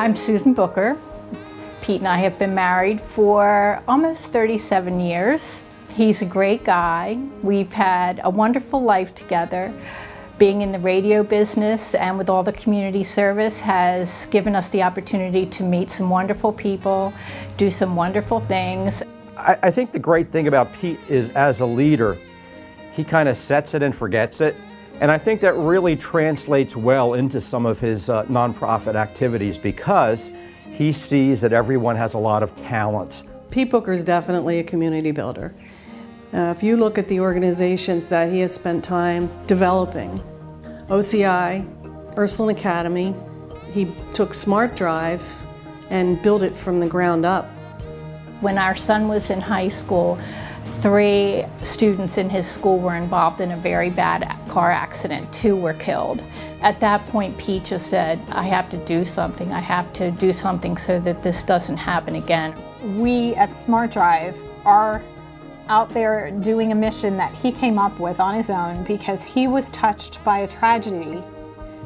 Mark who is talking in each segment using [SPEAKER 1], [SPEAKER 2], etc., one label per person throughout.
[SPEAKER 1] I'm Susan Booker. Pete and I have been married for almost 37 years. He's a great guy. We've had a wonderful life together. Being in the radio business and with all the community service has given us the opportunity to meet some wonderful people, do some wonderful things.
[SPEAKER 2] I think the great thing about Pete is, as a leader, he kind of sets it and forgets it. And I think that really translates well into some of his nonprofit activities, because he sees that everyone has a lot of talent.
[SPEAKER 3] Pete Booker is definitely a community builder. If you look at the organizations that he has spent time developing, OCI, Ursuline Academy, he took Smart Drive and built it from the ground up.
[SPEAKER 1] When our son was in high school, 3 students in his school were involved in a very bad car accident. 2 were killed. At that point, Pete just said, I have to do something. I have to do something so that this doesn't happen again.
[SPEAKER 4] We at Smart Drive are out there doing a mission that he came up with on his own because he was touched by a tragedy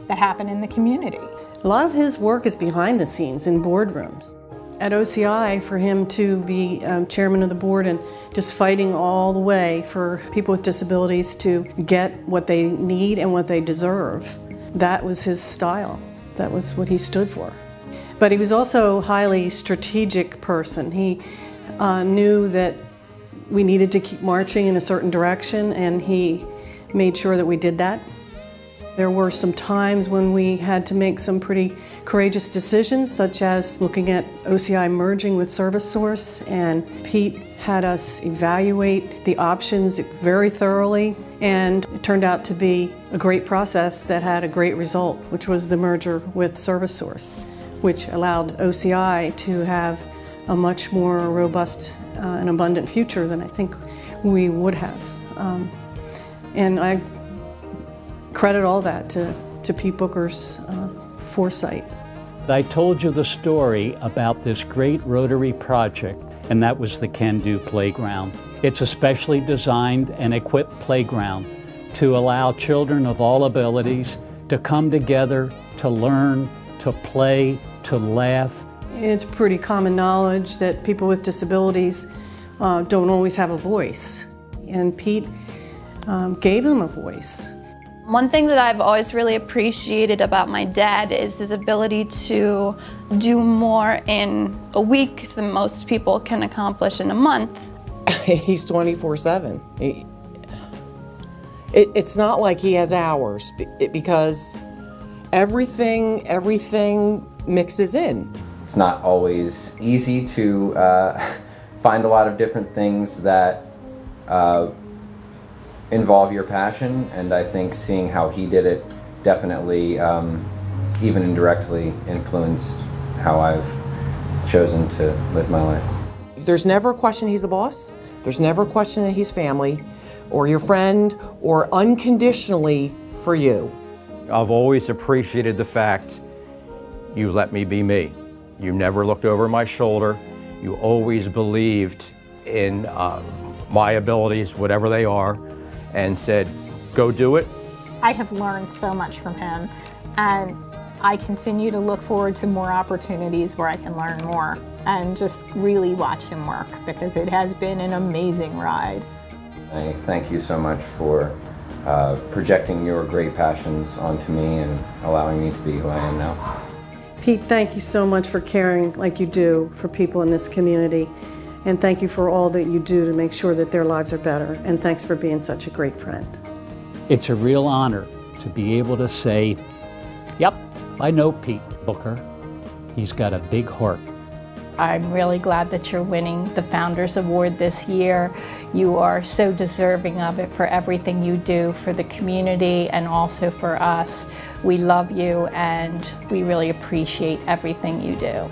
[SPEAKER 4] that happened in the community.
[SPEAKER 3] A lot of his work is behind the scenes in boardrooms. At OCI, for him to be chairman of the board and just fighting all the way for people with disabilities to get what they need and what they deserve, that was his style. That was what he stood for. But he was also a highly strategic person. He knew that we needed to keep marching in a certain direction, and he made sure that we did that. There were some times when we had to make some pretty courageous decisions, such as looking at OCI merging with ServiceSource, and Pete had us evaluate the options very thoroughly, and it turned out to be a great process that had a great result, which was the merger with ServiceSource, which allowed OCI to have a much more robust and abundant future than I think we would have. And I credit all that to Pete Booker's foresight.
[SPEAKER 5] I told you the story about this great Rotary project, and that was the Can Do Playground. It's a specially designed and equipped playground to allow children of all abilities to come together, to learn, to play, to laugh.
[SPEAKER 3] It's pretty common knowledge that people with disabilities don't always have a voice, and Pete gave them a voice.
[SPEAKER 6] One thing that I've always really appreciated about my dad is his ability to do more in a week than most people can accomplish in a month.
[SPEAKER 7] He's 24/7. It's not like he has hours, because everything mixes in.
[SPEAKER 8] It's not always easy to find a lot of different things that involve your passion, and I think seeing how he did it definitely, even indirectly, influenced how I've chosen to live my life.
[SPEAKER 7] There's never a question he's a boss. There's never a question that he's family or your friend or unconditionally for you.
[SPEAKER 2] I've always appreciated the fact you let me be me. You never looked over my shoulder. You always believed in my abilities, whatever they are, and said, go do it.
[SPEAKER 4] I have learned so much from him, and I continue to look forward to more opportunities where I can learn more and just really watch him work, because it has been an amazing ride.
[SPEAKER 8] I thank you so much for projecting your great passions onto me and allowing me to be who I am now.
[SPEAKER 3] Pete, thank you so much for caring like you do for people in this community. And thank you for all that you do to make sure that their lives are better. And thanks for being such a great friend.
[SPEAKER 5] It's a real honor to be able to say, yep, I know Pete Booker. He's got a big heart.
[SPEAKER 1] I'm really glad that you're winning the Founders Award this year. You are so deserving of it for everything you do for the community and also for us. We love you, and we really appreciate everything you do.